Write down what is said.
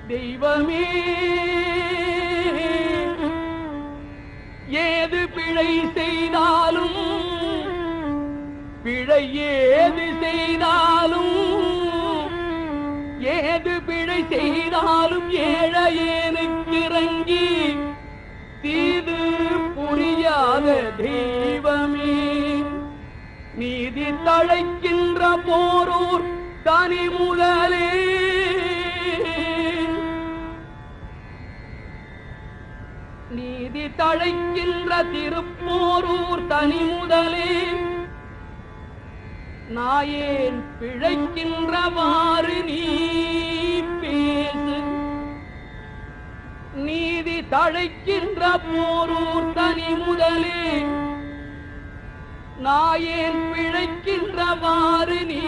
தெய்வமே ஏது பிழை செய்தாலும் பிழை ஏது செய்தாலும் ஏது பிழை செய்தாலும் ஏழையேனுக்கு இறங்கி தீது புரியாத தெய்வமே நீதி தழைக்கின்ற போரூர் தனி முதலே நீதி தழைக்கின்ற திருப்போரூர் தனி முதலே நாயேன் பிழைக்கின்றவாறு நீ பேசு நீதி தழைக்கின்ற போரூர் தனி முதலே நாயேன் பிழைக்கின்றவாறு நீ